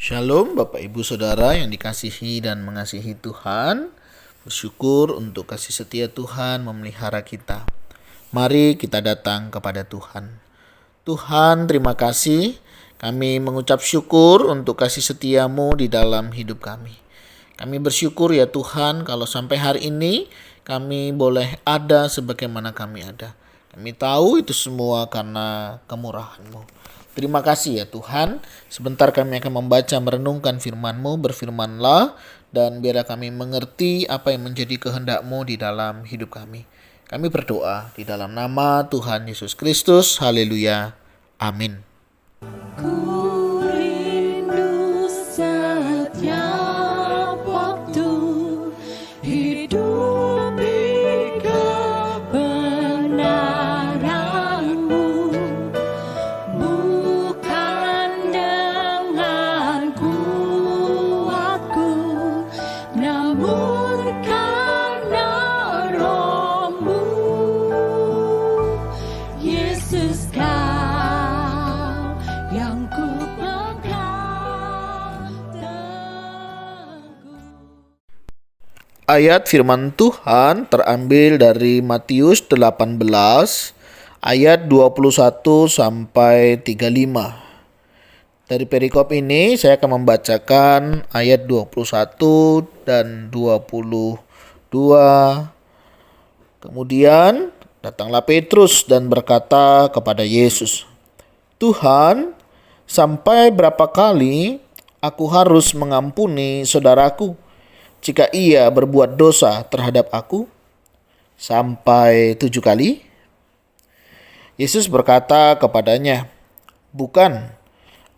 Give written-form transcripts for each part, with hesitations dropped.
Shalom Bapak Ibu Saudara yang dikasihi dan mengasihi Tuhan. Bersyukur untuk kasih setia Tuhan memelihara kita. Mari kita datang kepada Tuhan. Tuhan, terima kasih. Kami mengucap syukur untuk kasih setiamu di dalam hidup kami. Kami bersyukur ya Tuhan kalau sampai hari ini kami boleh ada sebagaimana kami ada. Kami tahu itu semua karena kemurahan-Mu. Terima kasih ya Tuhan. Sebentar kami akan membaca merenungkan firman-Mu. Berfirman-Lah dan biarlah kami mengerti apa yang menjadi kehendak-Mu di dalam hidup kami. Kami berdoa di dalam nama Tuhan Yesus Kristus. Haleluya. Amin. Ku rindu setiap waktu hidup di kebenaran-Mu, bukan dengan kuatku, namun karena Roh-Mu. Yesus, Kau yang ku pegang teguh. Ayat firman Tuhan terambil dari Matius 18 ayat 21 sampai 35. Dari perikop ini saya akan membacakan ayat 21 dan 22. Kemudian datanglah Petrus dan berkata kepada Yesus, "Tuhan, sampai berapa kali aku harus mengampuni saudaraku jika ia berbuat dosa terhadap aku? Sampai 7 kali?" Yesus berkata kepadanya, "Bukan,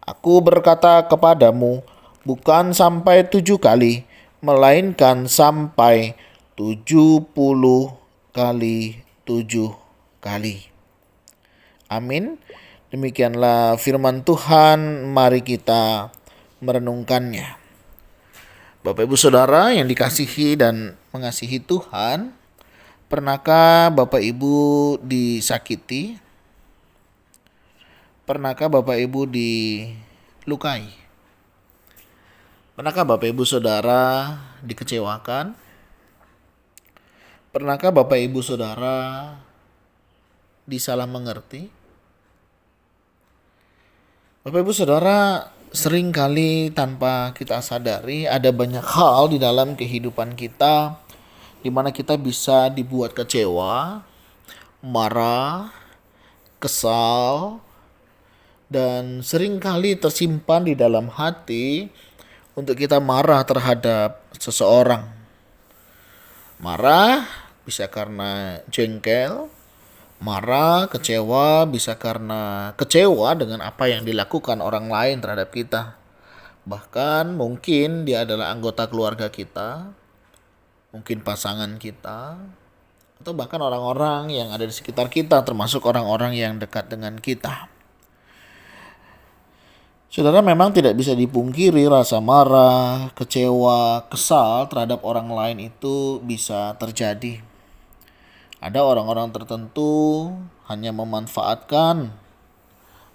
aku berkata kepadamu, bukan sampai 7 kali, melainkan sampai 70 kali 7 kali." Amin. Demikianlah firman Tuhan, mari kita merenungkannya. Bapak Ibu Saudara yang dikasihi dan mengasihi Tuhan, pernahkah Bapak Ibu disakiti? Pernahkah Bapak Ibu dilukai? Pernahkah Bapak Ibu Saudara dikecewakan? Pernahkah Bapak Ibu Saudara disalah mengerti? Bapak Ibu Saudara, sering kali tanpa kita sadari ada banyak hal di dalam kehidupan kita di mana kita bisa dibuat kecewa, marah, kesal, dan sering kali tersimpan di dalam hati untuk kita marah terhadap seseorang. Marah bisa karena jengkel, marah, kecewa bisa karena kecewa dengan apa yang dilakukan orang lain terhadap kita. Bahkan mungkin dia adalah anggota keluarga kita, mungkin pasangan kita, atau bahkan orang-orang yang ada di sekitar kita, termasuk orang-orang yang dekat dengan kita. Saudara, memang tidak bisa dipungkiri rasa marah, kecewa, kesal terhadap orang lain itu bisa terjadi. Ada orang-orang tertentu hanya memanfaatkan.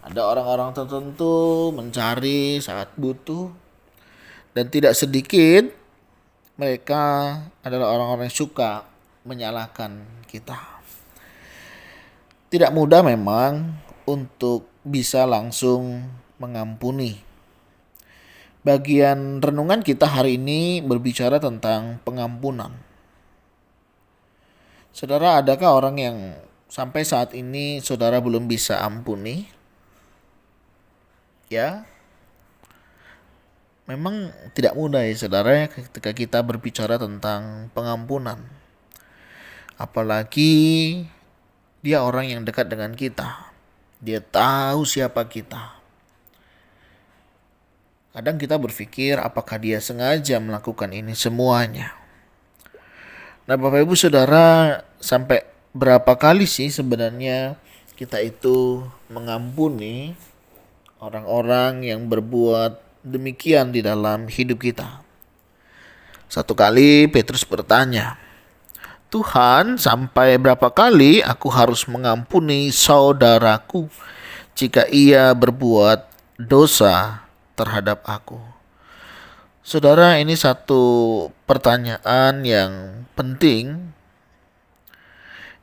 Ada orang-orang tertentu mencari saat butuh. Dan tidak sedikit mereka adalah orang-orang yang suka menyalahkan kita. Tidak mudah memang untuk bisa langsung mengampuni. Bagian renungan kita hari ini berbicara tentang pengampunan. Saudara, adakah orang yang sampai saat ini saudara belum bisa ampuni? Ya, memang tidak mudah ya saudara ketika kita berbicara tentang pengampunan. Apalagi dia orang yang dekat dengan kita. Dia tahu siapa kita. Kadang kita berpikir apakah dia sengaja melakukan ini semuanya. Nah Bapak Ibu Saudara, sampai berapa kali sih sebenarnya kita itu mengampuni orang-orang yang berbuat demikian di dalam hidup kita? Satu kali Petrus bertanya, "Tuhan, sampai berapa kali aku harus mengampuni saudaraku jika ia berbuat dosa terhadap aku?" Saudara, ini satu pertanyaan yang penting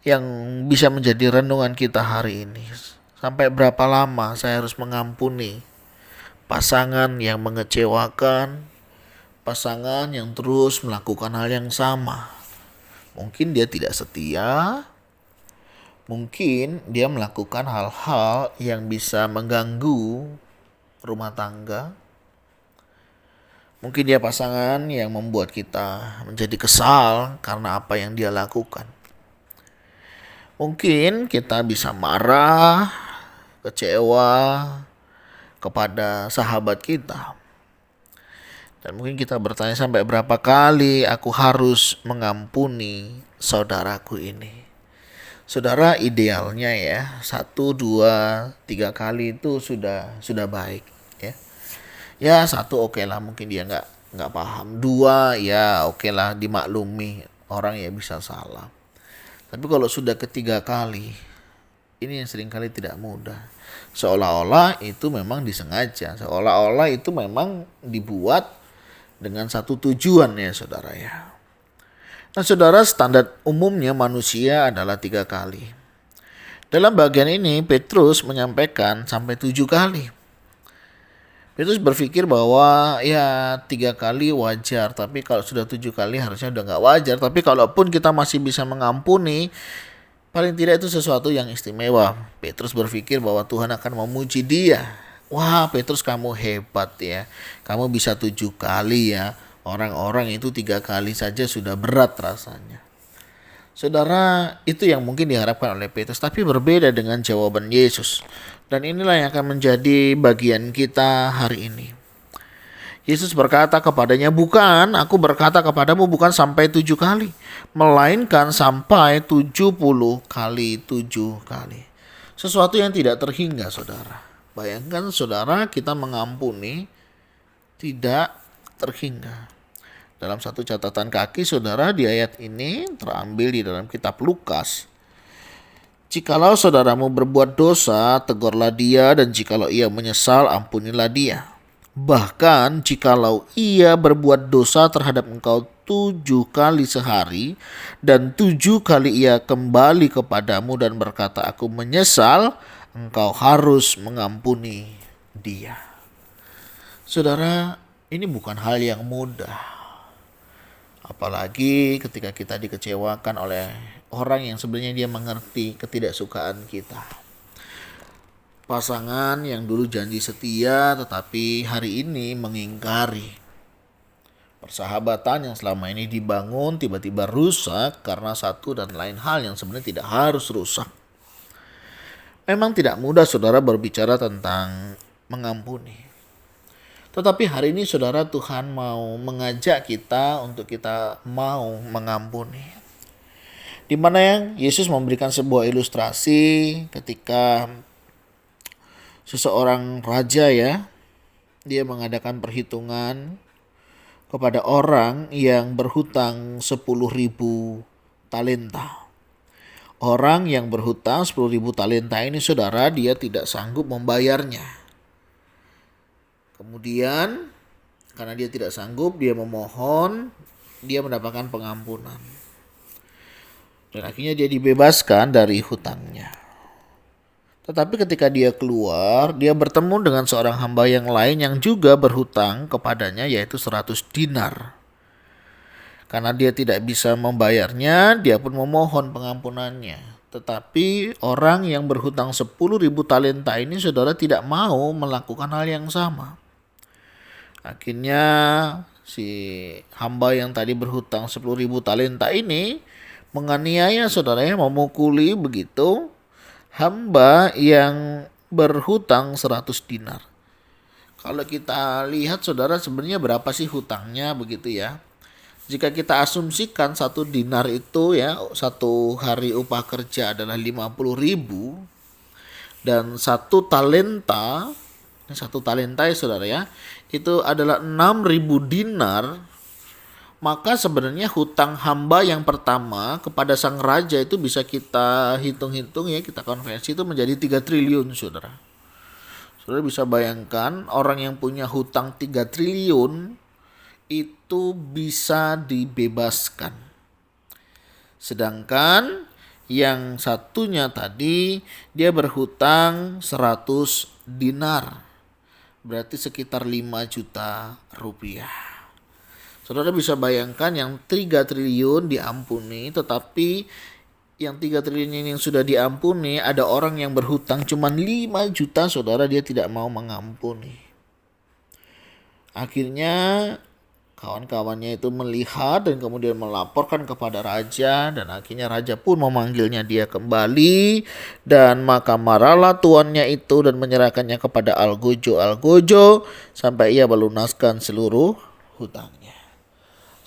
yang bisa menjadi renungan kita hari ini. Sampai berapa lama saya harus mengampuni pasangan yang mengecewakan, pasangan yang terus melakukan hal yang sama? Mungkin dia tidak setia, mungkin dia melakukan hal-hal yang bisa mengganggu rumah tangga. Mungkin dia pasangan yang membuat kita menjadi kesal karena apa yang dia lakukan. Mungkin kita bisa marah, kecewa kepada sahabat kita. Dan mungkin kita bertanya, sampai berapa kali aku harus mengampuni saudaraku ini? Saudara, idealnya ya 1, 2, 3 kali itu sudah baik ya. Ya 1 oke lah, mungkin dia nggak paham. 2 ya oke lah, dimaklumi, orang ya bisa salah. Tapi kalau sudah ketiga kali, ini yang seringkali tidak mudah. Seolah-olah itu memang disengaja, seolah-olah itu memang dibuat dengan satu tujuan ya saudara ya. Nah saudara, standar umumnya manusia adalah 3 kali. Dalam bagian ini Petrus menyampaikan sampai 7 kali. Petrus berpikir bahwa ya 3 kali wajar, tapi kalau sudah 7 kali harusnya udah nggak wajar. Tapi kalaupun kita masih bisa mengampuni, paling tidak itu sesuatu yang istimewa. Petrus berpikir bahwa Tuhan akan memuji dia. Wah Petrus, kamu hebat ya, kamu bisa 7 kali ya. Orang-orang itu 3 kali saja sudah berat rasanya. Saudara, itu yang mungkin diharapkan oleh Petrus, tapi berbeda dengan jawaban Yesus. Dan inilah yang akan menjadi bagian kita hari ini. Yesus berkata kepadanya, bukan, aku berkata kepadamu bukan sampai 7 kali, melainkan sampai 70 kali 7 kali. Sesuatu yang tidak terhingga saudara. Bayangkan saudara, kita mengampuni tidak terhingga. Dalam satu catatan kaki saudara, di ayat ini terambil di dalam kitab Lukas. Jikalau saudaramu berbuat dosa, tegurlah dia, dan jikalau ia menyesal, ampunilah dia. Bahkan jikalau ia berbuat dosa terhadap engkau 7 kali sehari, dan 7 kali ia kembali kepadamu dan berkata, aku menyesal, engkau harus mengampuni dia. Saudara, ini bukan hal yang mudah. Apalagi ketika kita dikecewakan oleh orang yang sebenarnya dia mengerti ketidaksukaan kita. Pasangan yang dulu janji setia tetapi hari ini mengingkari. Persahabatan yang selama ini dibangun tiba-tiba rusak karena satu dan lain hal yang sebenarnya tidak harus rusak. Memang tidak mudah saudara berbicara tentang mengampuni. Tetapi hari ini saudara, Tuhan mau mengajak kita untuk kita mau mengampuni. Di mana yang Yesus memberikan sebuah ilustrasi ketika seseorang raja ya, dia mengadakan perhitungan kepada orang yang berhutang 10.000 talenta. Orang yang berhutang 10.000 talenta ini saudara, dia tidak sanggup membayarnya. Kemudian karena dia tidak sanggup, dia memohon, dia mendapatkan pengampunan. Dan akhirnya dia dibebaskan dari hutangnya. Tetapi ketika dia keluar, dia bertemu dengan seorang hamba yang lain yang juga berhutang kepadanya, yaitu 100 dinar. Karena dia tidak bisa membayarnya, dia pun memohon pengampunannya. Tetapi orang yang berhutang 10.000 talenta ini saudara tidak mau melakukan hal yang sama. Akhirnya si hamba yang tadi berhutang 10.000 talenta ini menganiaya saudaranya, memukuli begitu hamba yang berhutang 100 dinar. Kalau kita lihat saudara, sebenarnya berapa sih hutangnya begitu ya? Jika kita asumsikan 1 dinar itu ya, 1 hari upah kerja adalah 50.000, dan 1 talenta, 1 talenta ya saudara ya, itu adalah 6.000 dinar, maka sebenarnya hutang hamba yang pertama kepada sang raja itu bisa kita hitung-hitung ya, kita konversi itu menjadi 3 triliun saudara. Saudara bisa bayangkan orang yang punya hutang 3 triliun itu bisa dibebaskan. Sedangkan yang satunya tadi dia berhutang 100 dinar. Berarti sekitar 5 juta rupiah. Saudara bisa bayangkan yang 3 triliun diampuni, tetapi yang 3 triliun ini yang sudah diampuni, ada orang yang berhutang cuma 5 juta, saudara, dia tidak mau mengampuni. Akhirnya kawan-kawannya itu melihat dan kemudian melaporkan kepada raja, dan akhirnya raja pun memanggilnya dia kembali, dan maka marahlah tuannya itu dan menyerahkannya kepada algojo sampai ia melunaskan seluruh hutangnya.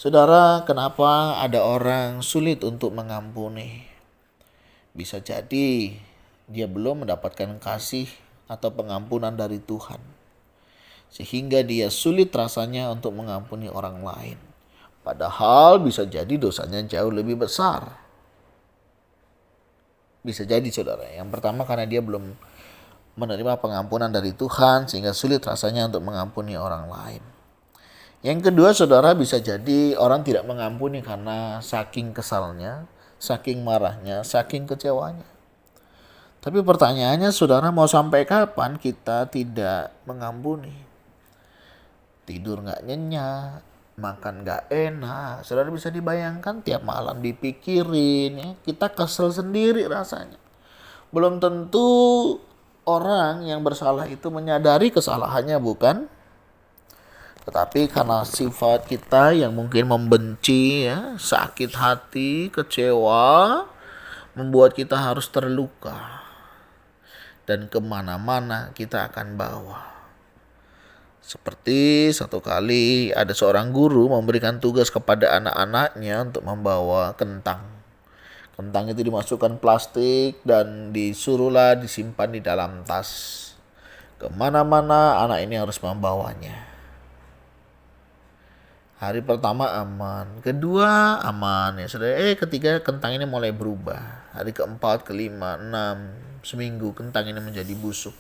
Saudara, kenapa ada orang sulit untuk mengampuni? Bisa jadi dia belum mendapatkan kasih atau pengampunan dari Tuhan, sehingga dia sulit rasanya untuk mengampuni orang lain. Padahal bisa jadi dosanya jauh lebih besar. Bisa jadi, saudara. Yang pertama karena dia belum menerima pengampunan dari Tuhan, sehingga sulit rasanya untuk mengampuni orang lain. Yang kedua, saudara, bisa jadi orang tidak mengampuni karena saking kesalnya, saking marahnya, saking kecewanya. Tapi pertanyaannya, saudara, mau sampai kapan kita tidak mengampuni? Tidur gak nyenyak, makan gak enak. Saudara bisa dibayangkan tiap malam dipikirin, ya, kita kesel sendiri rasanya. Belum tentu orang yang bersalah itu menyadari kesalahannya, bukan? Tetapi karena sifat kita yang mungkin membenci, ya, sakit hati, kecewa, membuat kita harus terluka. Dan kemana-mana kita akan bawa. Seperti satu kali ada seorang guru memberikan tugas kepada anak-anaknya untuk membawa kentang. Kentang itu dimasukkan plastik dan disuruhlah disimpan di dalam tas. Kemana-mana anak ini harus membawanya. Hari pertama aman, kedua aman, ya saudara. Ketiga kentang ini mulai berubah. Hari keempat, kelima, 6, seminggu kentang ini menjadi busuk.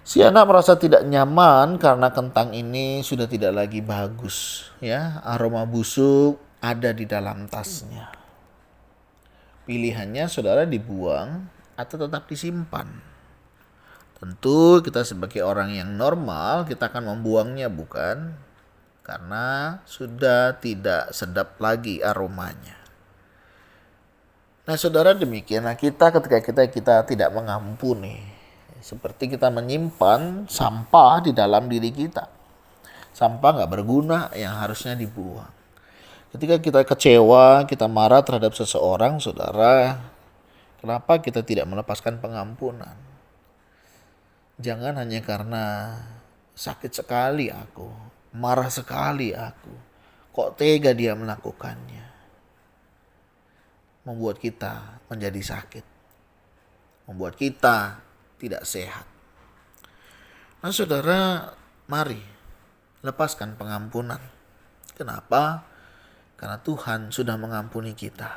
Si anak merasa tidak nyaman karena kentang ini sudah tidak lagi bagus, ya. Aroma busuk ada di dalam tasnya. Pilihannya, saudara, dibuang atau tetap disimpan. Tentu kita sebagai orang yang normal kita akan membuangnya, bukan? Karena sudah tidak sedap lagi aromanya. Nah, saudara, demikianlah kita ketika kita tidak mengampuni. Seperti kita menyimpan sampah di dalam diri kita. Sampah gak berguna yang harusnya dibuang. Ketika kita kecewa, kita marah terhadap seseorang, saudara, kenapa kita tidak melepaskan pengampunan? Jangan hanya karena sakit sekali aku, marah sekali aku, kok tega dia melakukannya. Membuat kita menjadi sakit. Membuat kita tidak sehat. Nah, saudara, mari lepaskan pengampunan. Kenapa? Karena Tuhan sudah mengampuni kita.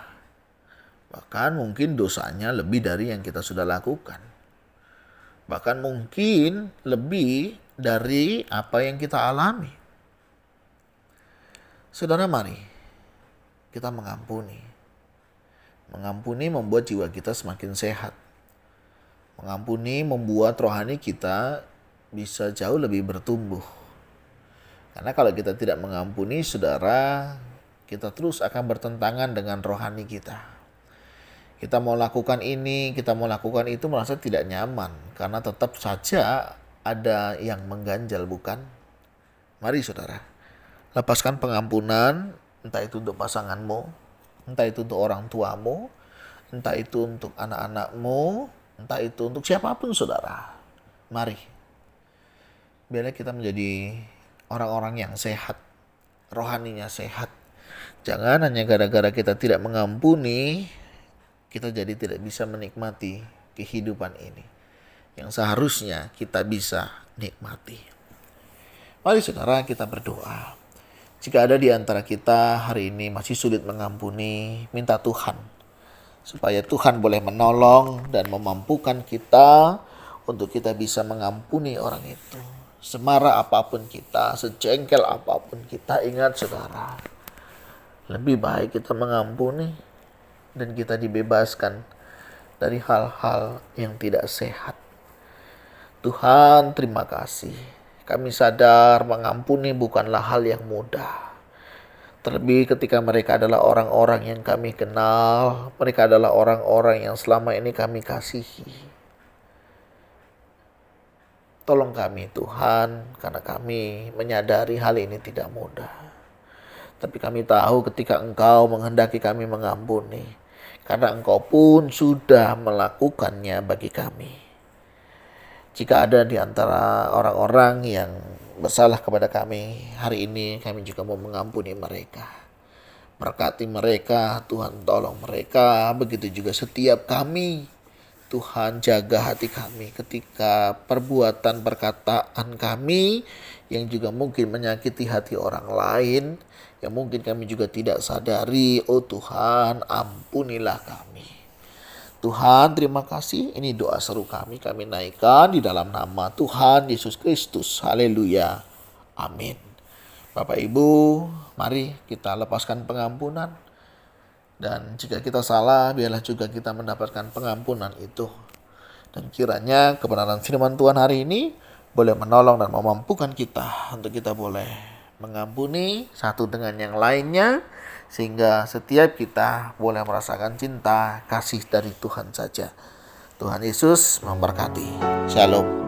Bahkan mungkin dosanya lebih dari yang kita sudah lakukan. Bahkan mungkin lebih dari apa yang kita alami. Saudara, mari kita mengampuni. Mengampuni membuat jiwa kita semakin sehat. Mengampuni membuat rohani kita bisa jauh lebih bertumbuh. Karena kalau kita tidak mengampuni, saudara, kita terus akan bertentangan dengan rohani kita. Kita mau lakukan ini, kita mau lakukan itu, merasa tidak nyaman. Karena tetap saja ada yang mengganjal, bukan? Mari, saudara, lepaskan pengampunan, entah itu untuk pasanganmu, entah itu untuk orang tuamu, entah itu untuk anak-anakmu, entah itu untuk siapapun, saudara. Mari. Biarlah kita menjadi orang-orang yang sehat. Rohaninya sehat. Jangan hanya gara-gara kita tidak mengampuni, kita jadi tidak bisa menikmati kehidupan ini. Yang seharusnya kita bisa nikmati. Mari, saudara, kita berdoa. Jika ada di antara kita hari ini masih sulit mengampuni, minta Tuhan supaya Tuhan boleh menolong dan memampukan kita untuk kita bisa mengampuni orang itu. Semarah apapun kita, sejengkel apapun kita, ingat saudara, lebih baik kita mengampuni dan kita dibebaskan dari hal-hal yang tidak sehat. Tuhan, terima kasih. Kami sadar mengampuni bukanlah hal yang mudah. Terlebih ketika mereka adalah orang-orang yang kami kenal, mereka adalah orang-orang yang selama ini kami kasihi. Tolong kami Tuhan, karena kami menyadari hal ini tidak mudah. Tapi kami tahu ketika Engkau menghendaki kami mengampuni, karena Engkau pun sudah melakukannya bagi kami. Jika ada di antara orang-orang yang bersalah kepada kami, hari ini kami juga mau mengampuni mereka. Berkati mereka, Tuhan tolong mereka, begitu juga setiap kami. Tuhan jaga hati kami ketika perbuatan perkataan kami yang juga mungkin menyakiti hati orang lain, yang mungkin kami juga tidak sadari. Oh Tuhan, ampunilah kami. Tuhan, terima kasih. Ini doa seru kami naikkan di dalam nama Tuhan Yesus Kristus. Haleluya. Amin. Bapak Ibu, mari kita lepaskan pengampunan. Dan jika kita salah, biarlah juga kita mendapatkan pengampunan itu. Dan kiranya kebenaran firman Tuhan hari ini boleh menolong dan memampukan kita untuk kita boleh mengampuni satu dengan yang lainnya. Sehingga setiap kita boleh merasakan cinta, kasih dari Tuhan saja. Tuhan Yesus memberkati. Shalom.